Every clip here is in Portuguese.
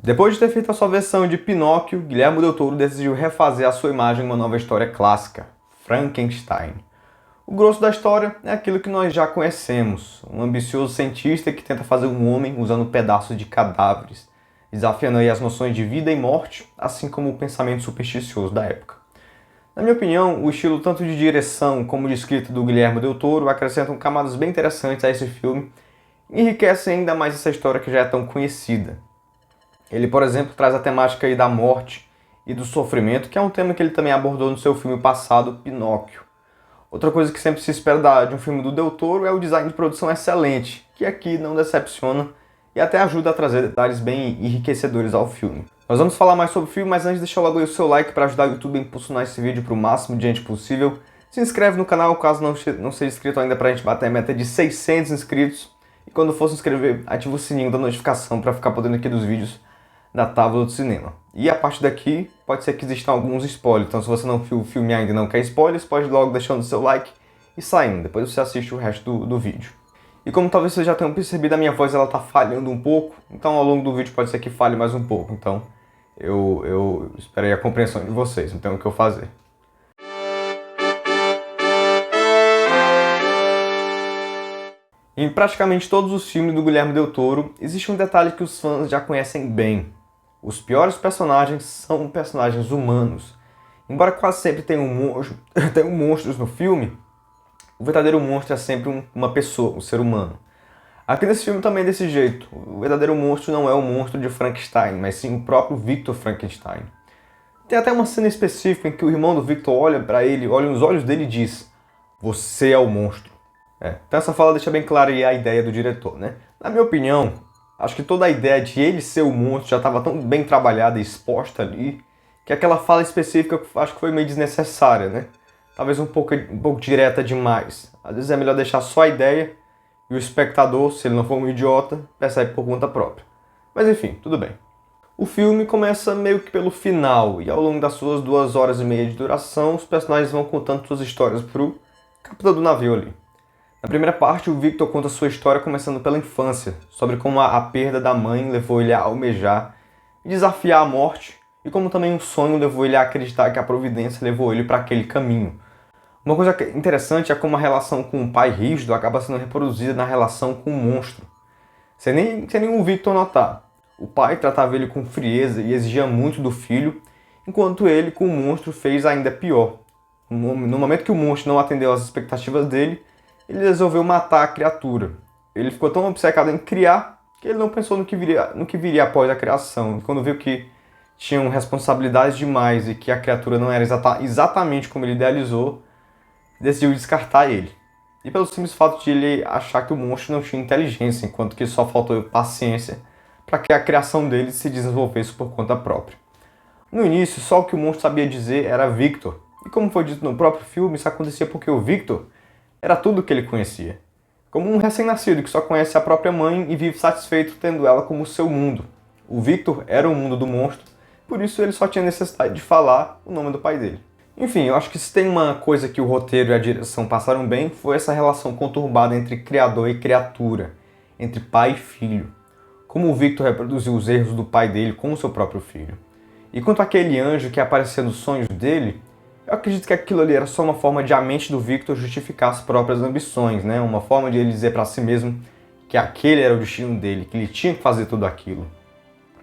Depois de ter feito a sua versão de Pinóquio, Guilherme Del Toro decidiu refazer a sua imagem em uma nova história clássica, Frankenstein. O grosso da história é aquilo que nós já conhecemos, um ambicioso cientista que tenta fazer um homem usando pedaços de cadáveres, desafiando aí as noções de vida e morte, assim como o pensamento supersticioso da época. Na minha opinião, o estilo tanto de direção como de escrita do Guilherme Del Toro acrescentam camadas bem interessantes a esse filme e enriquecem ainda mais essa história que já é tão conhecida. Ele, por exemplo, traz a temática aí da morte e do sofrimento, que é um tema que ele também abordou no seu filme passado, Pinóquio. Outra coisa que sempre se espera de um filme do Del Toro é o design de produção excelente, que aqui não decepciona e até ajuda a trazer detalhes bem enriquecedores ao filme. Nós vamos falar mais sobre o filme, mas antes deixa logo aí o seu like para ajudar o YouTube a impulsionar esse vídeo para o máximo de gente possível. Se inscreve no canal caso não seja inscrito ainda para a gente bater a meta de 600 inscritos. E quando for se inscrever, ativa o sininho da notificação para ficar podendo aqui dos vídeos da Távola do Cinema. E a partir daqui, pode ser que existam alguns spoilers, então se você não viu o filme ainda e não quer spoilers, pode logo deixando o seu like e saindo, depois você assiste o resto do vídeo. E como talvez vocês já tenham percebido, a minha voz ela tá falhando um pouco, então ao longo do vídeo pode ser que falhe mais um pouco, então eu esperei a compreensão de vocês, não tenho o que eu fazer. Em praticamente todos os filmes do Guilherme Del Toro, existe um detalhe que os fãs já conhecem bem. Os piores personagens são personagens humanos. Embora quase sempre tenham monstros no filme, o verdadeiro monstro é sempre uma pessoa, um ser humano. Aqui nesse filme também é desse jeito. O verdadeiro monstro não é o monstro de Frankenstein, mas sim o próprio Victor Frankenstein. Tem até uma cena específica em que o irmão do Victor olha para ele, olha nos olhos dele e diz: "Você é o monstro." Então essa fala deixa bem clara aí a ideia do diretor, né? Na minha opinião, acho que toda a ideia de ele ser o monstro já estava tão bem trabalhada e exposta ali, que aquela fala específica acho que foi meio desnecessária, né? Talvez um pouco direta demais. Às vezes é melhor deixar só a ideia e o espectador, se ele não for um idiota, percebe por conta própria. Mas enfim, tudo bem. O filme começa meio que pelo final, e ao longo das suas 2 horas e meia de duração, os personagens vão contando suas histórias pro capitão do navio ali. Na primeira parte, o Victor conta sua história começando pela infância, sobre como a perda da mãe levou ele a almejar e desafiar a morte, e como também um sonho levou ele a acreditar que a providência levou ele para aquele caminho. Uma coisa interessante é como a relação com o pai rígido acaba sendo reproduzida na relação com o monstro. Sem nem o Victor notar. O pai tratava ele com frieza e exigia muito do filho, enquanto ele, com o monstro, fez ainda pior. No momento que o monstro não atendeu às expectativas dele, ele resolveu matar a criatura. Ele ficou tão obcecado em criar que ele não pensou no que viria após a criação. E quando viu que tinham responsabilidades demais e que a criatura não era exatamente como ele idealizou, decidiu descartar ele. E pelo simples fato de ele achar que o monstro não tinha inteligência, enquanto que só faltou paciência para que a criação dele se desenvolvesse por conta própria. No início, só o que o monstro sabia dizer era Victor. E como foi dito no próprio filme, isso acontecia porque o Victor era tudo o que ele conhecia. Como um recém-nascido que só conhece a própria mãe e vive satisfeito tendo ela como seu mundo. O Victor era o mundo do monstro, por isso ele só tinha necessidade de falar o nome do pai dele. Enfim, eu acho que se tem uma coisa que o roteiro e a direção passaram bem, foi essa relação conturbada entre criador e criatura, entre pai e filho. Como o Victor reproduziu os erros do pai dele com o seu próprio filho. E quanto àquele anjo que aparecia nos sonhos dele, eu acredito que aquilo ali era só uma forma de a mente do Victor justificar as próprias ambições, né? Uma forma de ele dizer para si mesmo que aquele era o destino dele, que ele tinha que fazer tudo aquilo.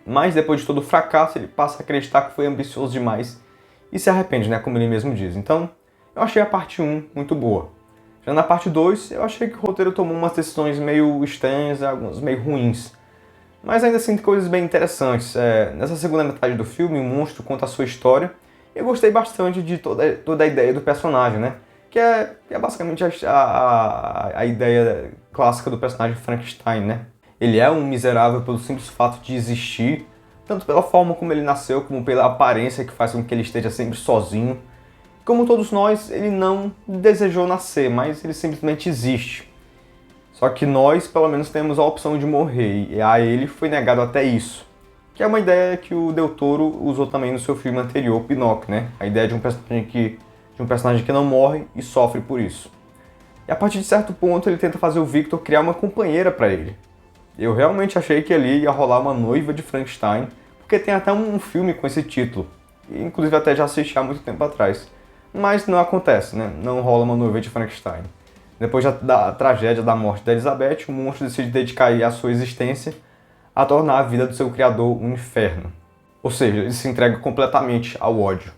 Mas depois de todo o fracasso, ele passa a acreditar que foi ambicioso demais e se arrepende, né? Como ele mesmo diz. Então, eu achei a parte 1 muito boa. Já na parte 2, eu achei que o roteiro tomou umas decisões meio estranhas, algumas meio ruins. Mas ainda assim tem coisas bem interessantes. Nessa segunda metade do filme, o monstro conta a sua história. Eu gostei bastante de toda a ideia do personagem, né? Que é basicamente a ideia clássica do personagem Frankenstein, né? Ele é um miserável pelo simples fato de existir, tanto pela forma como ele nasceu, como pela aparência que faz com que ele esteja sempre sozinho. Como todos nós, ele não desejou nascer, mas ele simplesmente existe. Só que nós, pelo menos, temos a opção de morrer, e a ele foi negado até isso. Que é uma ideia que o Del Toro usou também no seu filme anterior, Pinóquio, né? A ideia de um personagem que não morre e sofre por isso. E a partir de certo ponto ele tenta fazer o Victor criar uma companheira para ele. Eu realmente achei que ali ia rolar uma noiva de Frankenstein, porque tem até um filme com esse título, e inclusive até já assisti há muito tempo atrás. Mas não acontece, né? Não rola uma noiva de Frankenstein. Depois da tragédia da morte da Elizabeth, o monstro decide dedicar a sua existência a tornar a vida do seu criador um inferno. Ou seja, ele se entrega completamente ao ódio.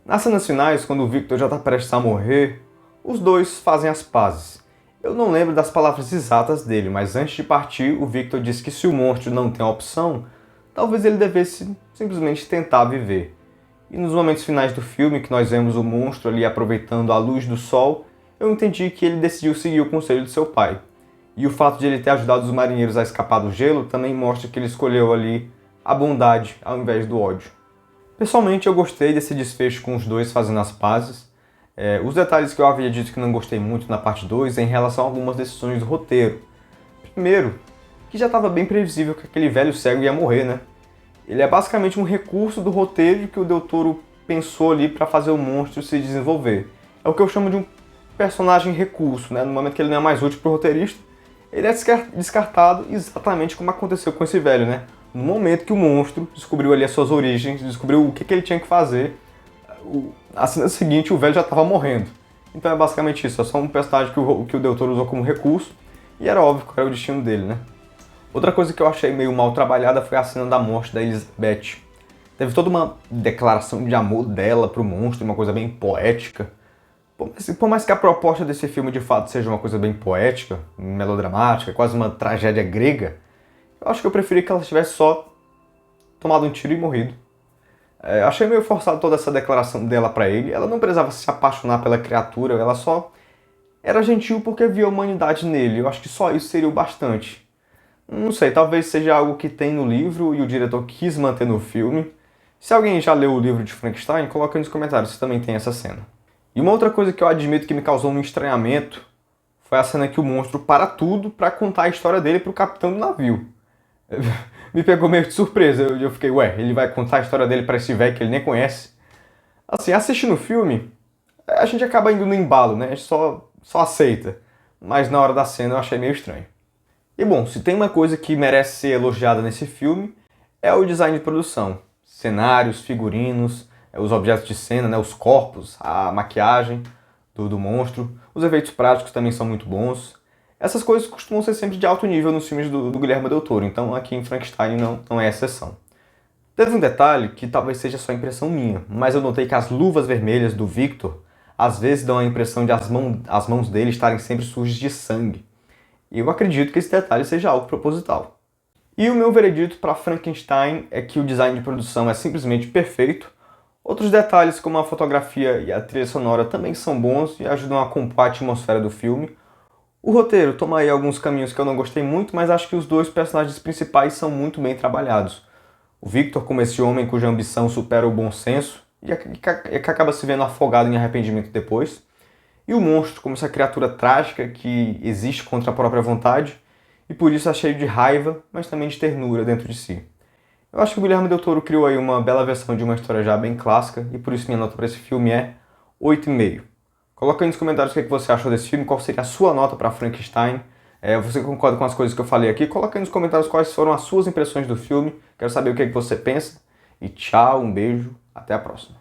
Nas cenas finais, quando o Victor já está prestes a morrer, os dois fazem as pazes. Eu não lembro das palavras exatas dele, mas antes de partir, o Victor diz que se o monstro não tem a opção, talvez ele devesse simplesmente tentar viver. E nos momentos finais do filme, que nós vemos o monstro ali aproveitando a luz do sol, eu entendi que ele decidiu seguir o conselho de seu pai. E o fato de ele ter ajudado os marinheiros a escapar do gelo também mostra que ele escolheu ali a bondade ao invés do ódio. Pessoalmente, eu gostei desse desfecho com os dois fazendo as pazes. Os detalhes que eu havia dito que não gostei muito na parte 2 é em relação a algumas decisões do roteiro. Primeiro, que já estava bem previsível que aquele velho cego ia morrer, né? Ele é basicamente um recurso do roteiro que o Del Toro pensou ali para fazer o monstro se desenvolver. É o que eu chamo de um personagem recurso, né? No momento que ele não é mais útil para o roteirista, ele é descartado exatamente como aconteceu com esse velho, né? No momento que o monstro descobriu ali as suas origens, descobriu o que ele tinha que fazer, a cena seguinte o velho já estava morrendo. Então é basicamente isso, é só um personagem que o Del Toro usou como recurso, e era óbvio que era o destino dele, né? Outra coisa que eu achei meio mal trabalhada foi a cena da morte da Elizabeth. Teve toda uma declaração de amor dela pro monstro, uma coisa bem poética. Por mais que a proposta desse filme de fato seja uma coisa bem poética, melodramática, quase uma tragédia grega, eu acho que eu preferia que ela tivesse só tomado um tiro e morrido. Achei meio forçado toda essa declaração dela pra ele. Ela não precisava se apaixonar pela criatura, ela só era gentil porque via a humanidade nele. Eu acho que só isso seria o bastante. Não sei, talvez seja algo que tem no livro e o diretor quis manter no filme. Se alguém já leu o livro de Frankenstein, coloca aí nos comentários se também tem essa cena. E uma outra coisa que eu admito que me causou um estranhamento foi a cena que o monstro para tudo para contar a história dele pro capitão do navio. Me pegou meio de surpresa, eu fiquei, ué, ele vai contar a história dele pra esse velho que ele nem conhece? Assim, assistindo o filme, a gente acaba indo no embalo, né? A gente só aceita. Mas na hora da cena eu achei meio estranho. E bom, se tem uma coisa que merece ser elogiada nesse filme, é o design de produção. Cenários, figurinos, os objetos de cena, né? Os corpos, a maquiagem do monstro. Os efeitos práticos também são muito bons. Essas coisas costumam ser sempre de alto nível nos filmes do Guillermo del Toro, então aqui em Frankenstein não é exceção. Teve um detalhe que talvez seja só impressão minha, mas eu notei que as luvas vermelhas do Victor às vezes dão a impressão de as mãos dele estarem sempre sujas de sangue. E eu acredito que esse detalhe seja algo proposital. E o meu veredito para Frankenstein é que o design de produção é simplesmente perfeito. Outros detalhes como a fotografia e a trilha sonora também são bons e ajudam a compor a atmosfera do filme. O roteiro toma aí alguns caminhos que eu não gostei muito, mas acho que os dois personagens principais são muito bem trabalhados. O Victor como esse homem cuja ambição supera o bom senso e que acaba se vendo afogado em arrependimento depois. E o monstro como essa criatura trágica que existe contra a própria vontade e por isso é cheio de raiva, mas também de ternura dentro de si. Eu acho que o Guillermo del Toro criou aí uma bela versão de uma história já bem clássica e por isso minha nota para esse filme é 8,5. Coloca aí nos comentários o que você achou desse filme, qual seria a sua nota para Frankenstein. Você concorda com as coisas que eu falei aqui? Coloca aí nos comentários quais foram as suas impressões do filme. Quero saber o que você pensa. E tchau, um beijo, até a próxima.